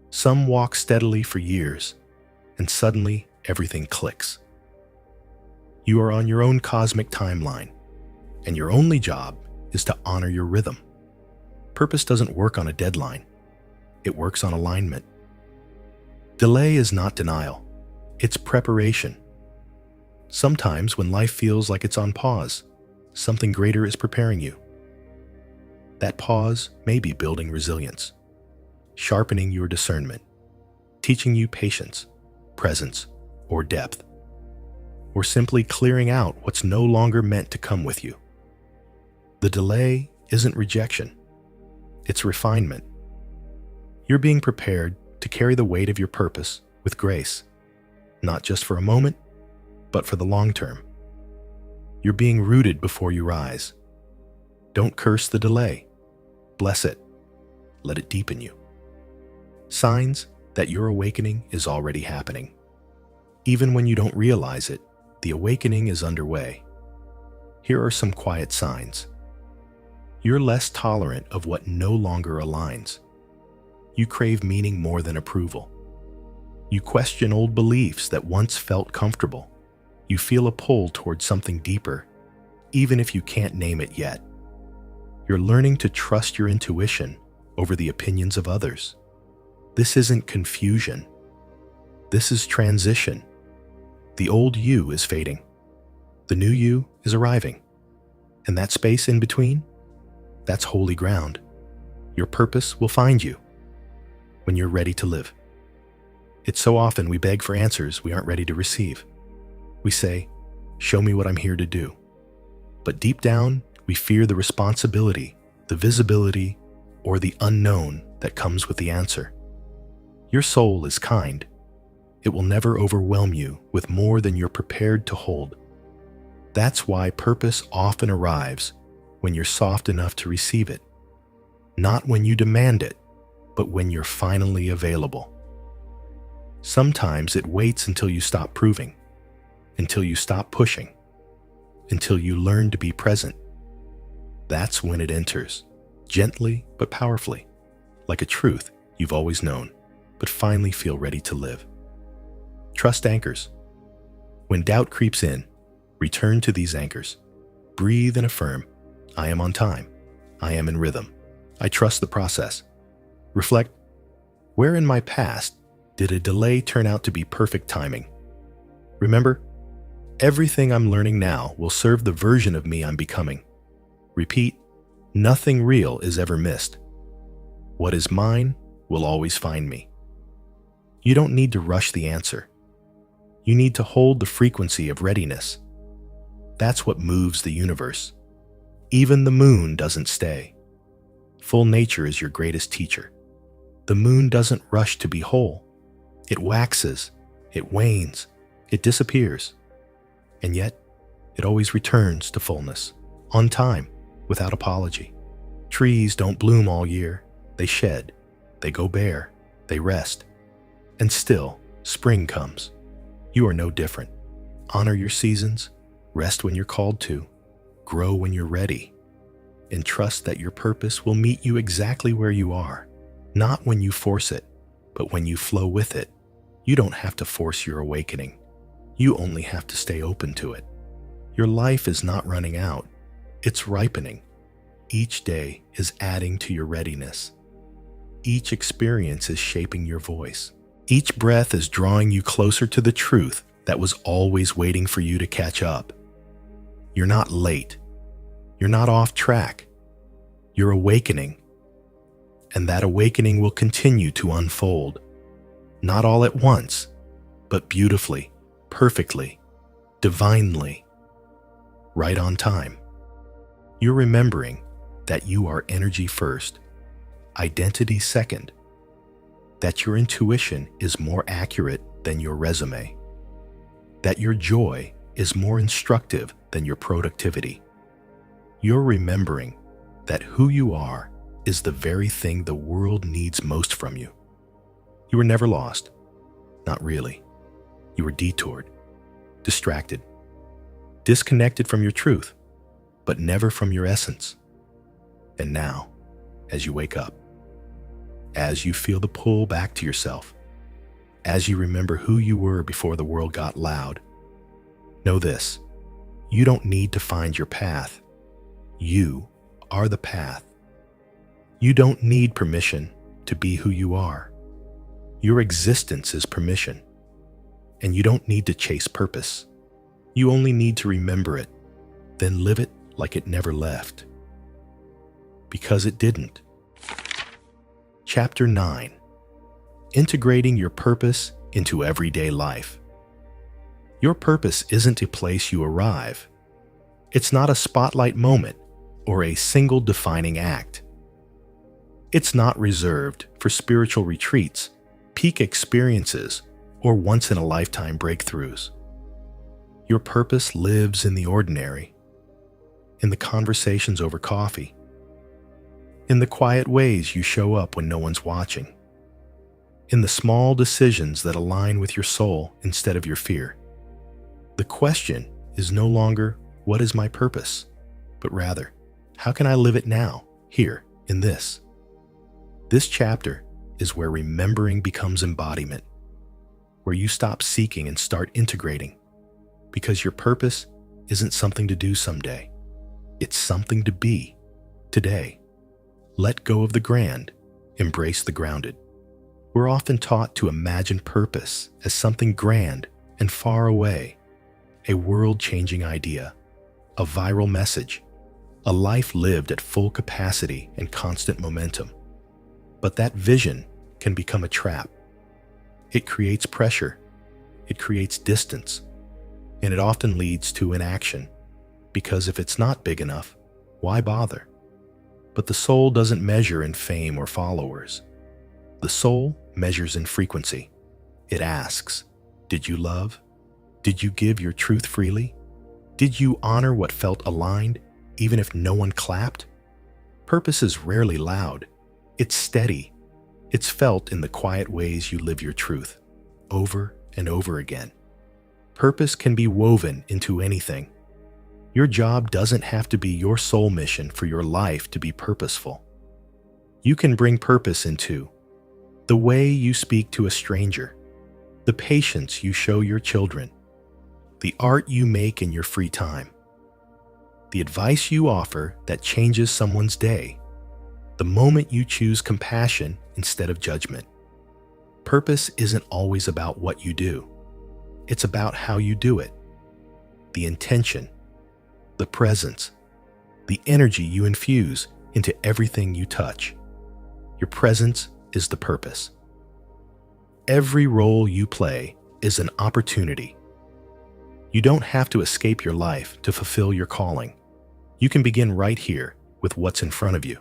Some walk steadily for years, and suddenly everything clicks. You are on your own cosmic timeline, and your only job is to honor your rhythm. Purpose doesn't work on a deadline. It works on alignment. Delay is not denial. It's preparation. Sometimes when life feels like it's on pause, something greater is preparing you. That pause may be building resilience, sharpening your discernment, teaching you patience, presence, or depth, or simply clearing out what's no longer meant to come with you. The delay isn't rejection, it's refinement. You're being prepared to carry the weight of your purpose with grace, not just for a moment, but for the long term. You're being rooted before you rise. Don't curse the delay. Bless it. Let it deepen you. Signs that your awakening is already happening. Even when you don't realize it, the awakening is underway. Here are some quiet signs. You're less tolerant of what no longer aligns. You crave meaning more than approval. You question old beliefs that once felt comfortable. You feel a pull towards something deeper, even if you can't name it yet. You're learning to trust your intuition over the opinions of others. This isn't confusion. This is transition. The old you is fading. The new you is arriving. And that space in between, that's holy ground. Your purpose will find you when you're ready to live. It's so often we beg for answers we aren't ready to receive. We say, "Show me what I'm here to do." But deep down, we fear the responsibility, the visibility, or the unknown that comes with the answer. Your soul is kind. It will never overwhelm you with more than you're prepared to hold. That's why purpose often arrives when you're soft enough to receive it. Not when you demand it, but when you're finally available. Sometimes it waits until you stop proving, until you stop pushing, until you learn to be present. That's when it enters, gently but powerfully, like a truth you've always known, but finally feel ready to live. Trust anchors. When doubt creeps in, return to these anchors. Breathe and affirm, I am on time. I am in rhythm. I trust the process. Reflect, where in my past did a delay turn out to be perfect timing? Remember, everything I'm learning now will serve the version of me I'm becoming. Repeat, nothing real is ever missed. What is mine will always find me. You don't need to rush the answer. You need to hold the frequency of readiness. That's what moves the universe. Even the moon doesn't stay. Full nature is your greatest teacher. The moon doesn't rush to be whole. It waxes, it wanes, it disappears. And yet, it always returns to fullness, on time, without apology. Trees don't bloom all year. They shed, they go bare, they rest. And still, spring comes. You are no different. Honor your seasons, rest when you're called to, grow when you're ready, and trust that your purpose will meet you exactly where you are, not when you force it, but when you flow with it. You don't have to force your awakening. You only have to stay open to it. Your life is not running out. It's ripening. Each day is adding to your readiness. Each experience is shaping your voice. Each breath is drawing you closer to the truth that was always waiting for you to catch up. You're not late. You're not off track. You're awakening. And that awakening will continue to unfold. Not all at once, but beautifully, perfectly, divinely, right on time. You're remembering that you are energy first, identity second, that your intuition is more accurate than your resume, that your joy is more instructive than your productivity. You're remembering that who you are is the very thing the world needs most from you. You were never lost. Not really. You were detoured, distracted, disconnected from your truth, but never from your essence. And now, as you wake up, as you feel the pull back to yourself, as you remember who you were before the world got loud, know this: you don't need to find your path. You are the path. You don't need permission to be who you are. Your existence is permission, and you don't need to chase purpose. You only need to remember it, then live it like it never left. Because it didn't. Chapter 9. Integrating your purpose into everyday life. Your purpose isn't a place you arrive. It's not a spotlight moment or a single defining act. It's not reserved for spiritual retreats, peak experiences, or once-in-a-lifetime breakthroughs. Your purpose lives in the ordinary, in the conversations over coffee, in the quiet ways you show up when no one's watching, in the small decisions that align with your soul instead of your fear. The question is no longer, what is my purpose? But rather, how can I live it now, here, in this? This chapter is where remembering becomes embodiment, where you stop seeking and start integrating, because your purpose isn't something to do someday. It's something to be, today. Let go of the grand, embrace the grounded. We're often taught to imagine purpose as something grand and far away, a world-changing idea, a viral message, a life lived at full capacity and constant momentum. But that vision can become a trap. It creates pressure, it creates distance, and it often leads to inaction, because if it's not big enough, why bother? But the soul doesn't measure in fame or followers. The soul measures in frequency. It asks, did you love? Did you give your truth freely? Did you honor what felt aligned, even if no one clapped? Purpose is rarely loud. It's steady. It's felt in the quiet ways you live your truth, over and over again. Purpose can be woven into anything. Your job doesn't have to be your soul mission for your life to be purposeful. You can bring purpose into the way you speak to a stranger, the patience you show your children, the art you make in your free time, the advice you offer that changes someone's day, the moment you choose compassion instead of judgment. Purpose isn't always about what you do. It's about how you do it. The intention, the presence, the energy you infuse into everything you touch. Your presence is the purpose. Every role you play is an opportunity. You don't have to escape your life to fulfill your calling. You can begin right here with what's in front of you.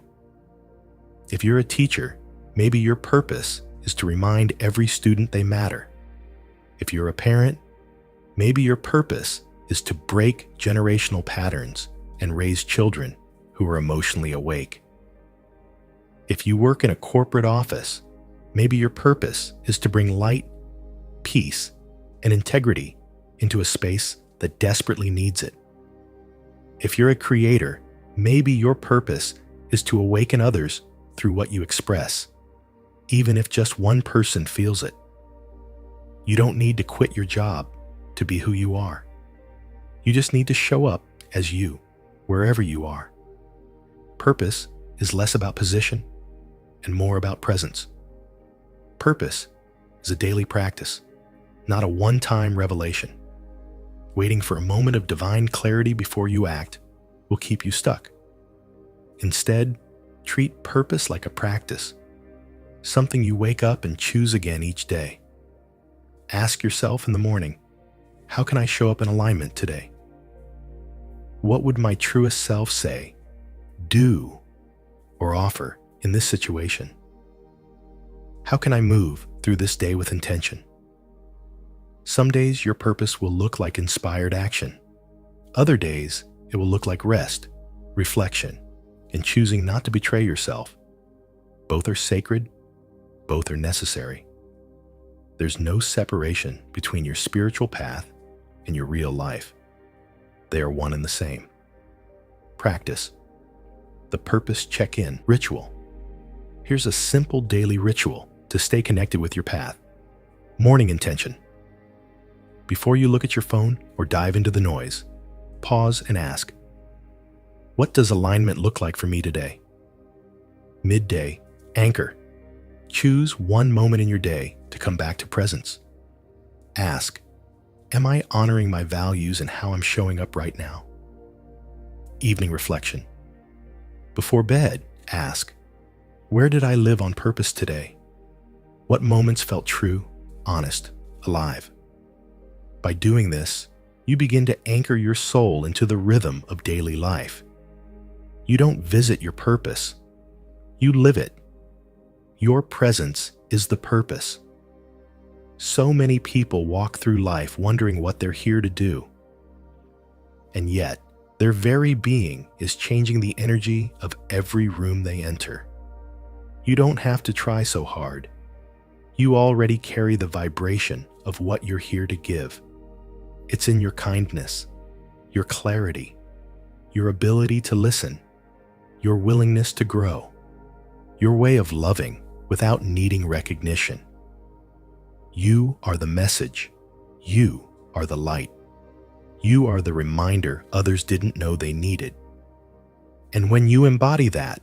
If you're a teacher, maybe your purpose is to remind every student they matter. If you're a parent, maybe your purpose is to break generational patterns and raise children who are emotionally awake. If you work in a corporate office, maybe your purpose is to bring light, peace, and integrity into a space that desperately needs it. If you're a creator, maybe your purpose is to awaken others through what you express, even if just one person feels it. You don't need to quit your job to be who you are. You just need to show up as you, wherever you are. Purpose is less about position and more about presence. Purpose is a daily practice, not a one-time revelation. Waiting for a moment of divine clarity before you act will keep you stuck. Instead, treat purpose like a practice, something you wake up and choose again each day. Ask yourself in the morning, how can I show up in alignment today? What would my truest self say, do, or offer in this situation? How can I move through this day with intention? Some days your purpose will look like inspired action. Other days it will look like rest, reflection, and choosing not to betray yourself. Both are sacred, both are necessary. There's no separation between your spiritual path and your real life. They are one and the same. Practice. The purpose check-in ritual. Here's a simple daily ritual to stay connected with your path. Morning intention. Before you look at your phone or dive into the noise, pause and ask, what does alignment look like for me today? Midday, anchor. Choose one moment in your day to come back to presence. Ask, am I honoring my values and how I'm showing up right now? Evening reflection. Before bed, ask, where did I live on purpose today? What moments felt true, honest, alive? By doing this, you begin to anchor your soul into the rhythm of daily life. You don't visit your purpose, you live it. Your presence is the purpose. So many people walk through life wondering what they're here to do. And yet, their very being is changing the energy of every room they enter. You don't have to try so hard. You already carry the vibration of what you're here to give. It's in your kindness, your clarity, your ability to listen, your willingness to grow, your way of loving without needing recognition. You are the message. You are the light. You are the reminder others didn't know they needed. And when you embody that,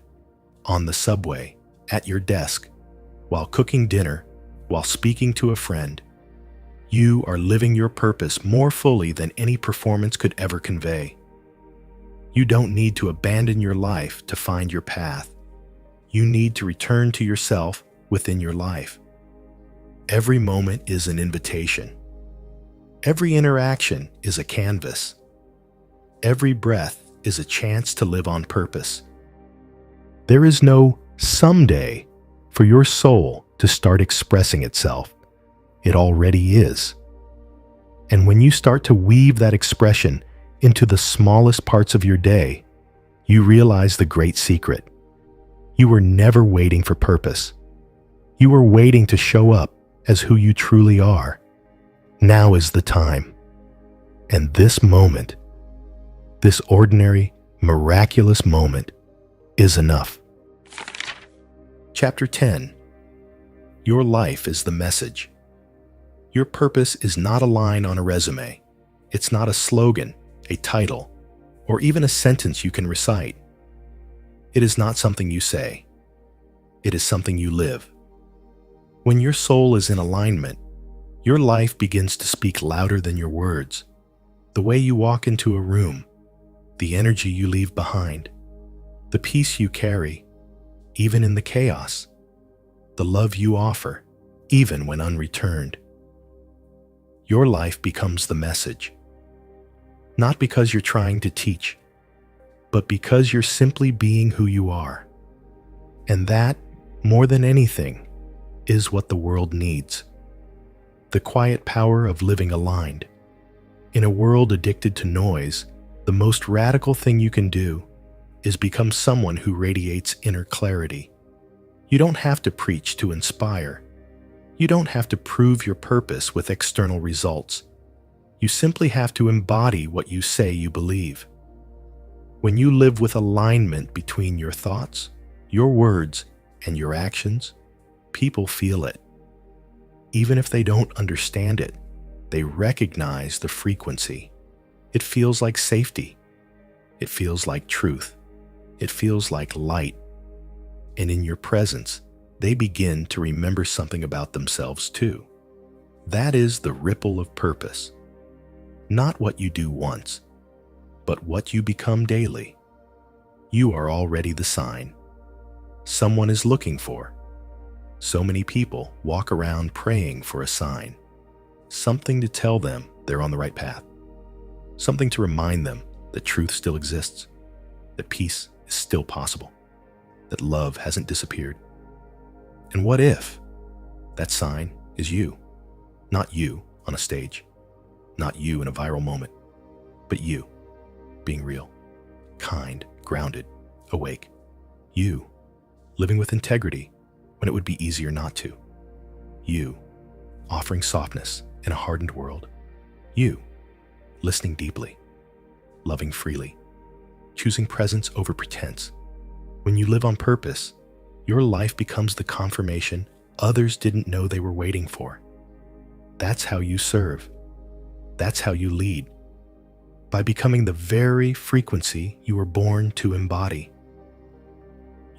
on the subway, at your desk, while cooking dinner, while speaking to a friend, you are living your purpose more fully than any performance could ever convey. You don't need to abandon your life to find your path. You need to return to yourself within your life. Every moment is an invitation. Every interaction is a canvas. Every breath is a chance to live on purpose. There is no someday for your soul to start expressing itself. It already is. And when you start to weave that expression into the smallest parts of your day, you realize the great secret. You were never waiting for purpose. You were waiting to show up as who you truly are. Now is the time. And this moment, this ordinary, miraculous moment, is enough. Chapter 10. Your life is the message. Your purpose is not a line on a resume. It's not a slogan, a title, or even a sentence you can recite. It is not something you say. It is something you live. When your soul is in alignment, your life begins to speak louder than your words. The way you walk into a room, the energy you leave behind, the peace you carry, even in the chaos, the love you offer, even when unreturned. Your life becomes the message. Not because you're trying to teach, but because you're simply being who you are. And that, more than anything, is what the world needs. The quiet power of living aligned. In a world addicted to noise, the most radical thing you can do is become someone who radiates inner clarity. You don't have to preach to inspire. You don't have to prove your purpose with external results. You simply have to embody what you say you believe. When you live with alignment between your thoughts, your words, and your actions, people feel it. Even if they don't understand it, they recognize the frequency. It feels like safety. It feels like truth. It feels like light. And in your presence, they begin to remember something about themselves too. That is the ripple of purpose. Not what you do once, but what you become daily. You are already the sign someone is looking for. So many people walk around praying for a sign, something to tell them they're on the right path, something to remind them that truth still exists, that peace is still possible, that love hasn't disappeared. And what if that sign is you? Not you on a stage, not you in a viral moment, but you being real, kind, grounded, awake. You living with integrity when it would be easier not to. You offering softness in a hardened world. You listening deeply, loving freely, choosing presence over pretense. When you live on purpose, your life becomes the confirmation others didn't know they were waiting for. That's how you serve. That's how you lead. By becoming the very frequency you were born to embody.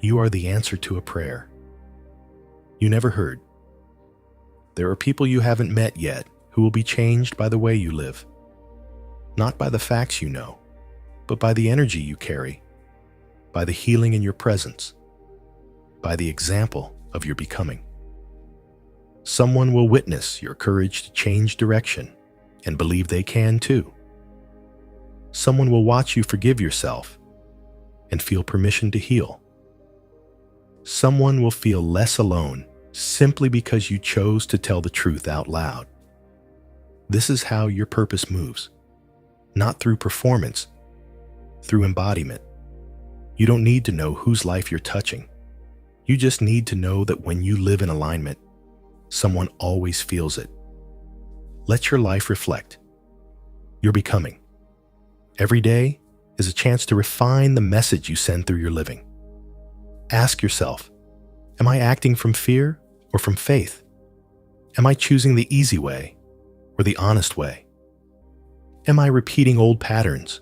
You are the answer to a prayer you never heard. There are people you haven't met yet who will be changed by the way you live. Not by the facts you know, but by the energy you carry, by the healing in your presence, by the example of your becoming. Someone will witness your courage to change direction and believe they can too. Someone will watch you forgive yourself and feel permission to heal. Someone will feel less alone simply because you chose to tell the truth out loud. This is how your purpose moves, not through performance, through embodiment. You don't need to know whose life you're touching. You just need to know that when you live in alignment, someone always feels it. Let your life reflect. You're becoming. Every day is a chance to refine the message you send through your living. Ask yourself, am I acting from fear or from faith? Am I choosing the easy way or the honest way? Am I repeating old patterns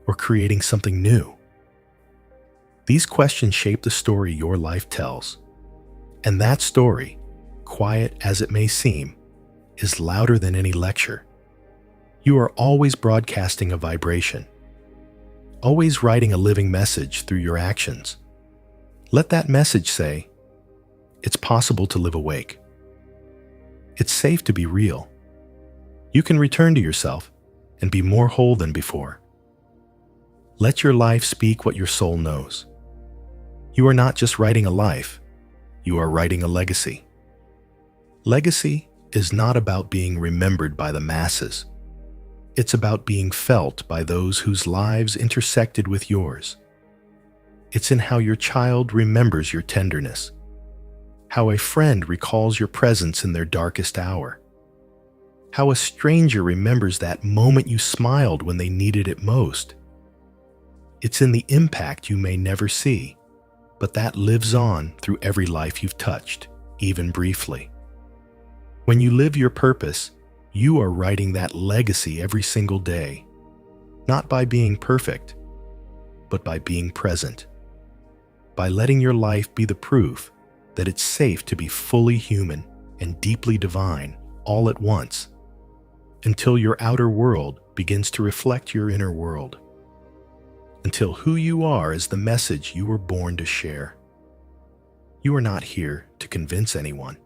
or creating something new? These questions shape the story your life tells. And that story, quiet as it may seem, is louder than any lecture. You are always broadcasting a vibration, always writing a living message through your actions. Let that message say, it's possible to live awake. It's safe to be real. You can return to yourself and be more whole than before. Let your life speak what your soul knows. You are not just writing a life, you are writing a legacy. Legacy is not about being remembered by the masses. It's about being felt by those whose lives intersected with yours. It's in how your child remembers your tenderness, how a friend recalls your presence in their darkest hour, how a stranger remembers that moment you smiled when they needed it most. It's in the impact you may never see, but that lives on through every life you've touched, even briefly. When you live your purpose, you are writing that legacy every single day, not by being perfect, but by being present, by letting your life be the proof that it's safe to be fully human and deeply divine all at once, until your outer world begins to reflect your inner world, until who you are is the message you were born to share. You are not here to convince anyone.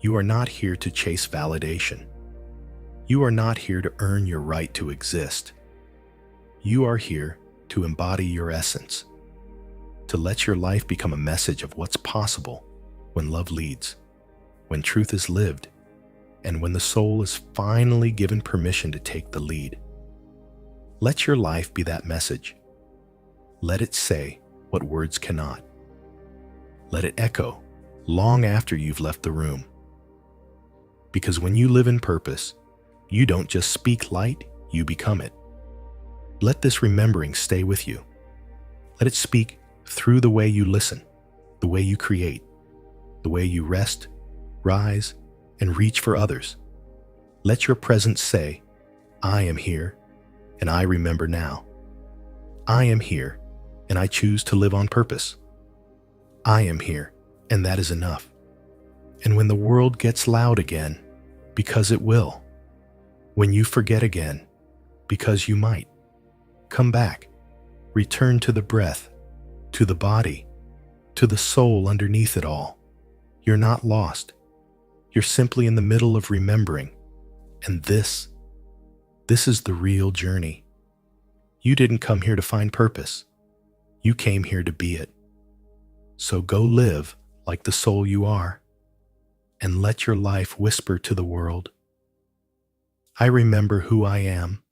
You are not here to chase validation. You are not here to earn your right to exist. You are here to embody your essence, to let your life become a message of what's possible when love leads, when truth is lived, and when the soul is finally given permission to take the lead. Let your life be that message. Let it say what words cannot. Let it echo long after you've left the room. Because when you live in purpose, you don't just speak light, you become it. Let this remembering stay with you. Let it speak through the way you listen, the way you create, the way you rest, rise, and reach for others. Let your present say, I am here, and I remember now. I am here, and I choose to live on purpose. I am here, and that is enough. And when the world gets loud again, because it will, when you forget again, because you might, come back, return to the breath, to the body, to the soul underneath it all. You're not lost. You're simply in the middle of remembering. And this is the real journey. You didn't come here to find purpose. You came here to be it. So go live like the soul you are, and let your life whisper to the world, I remember who I am,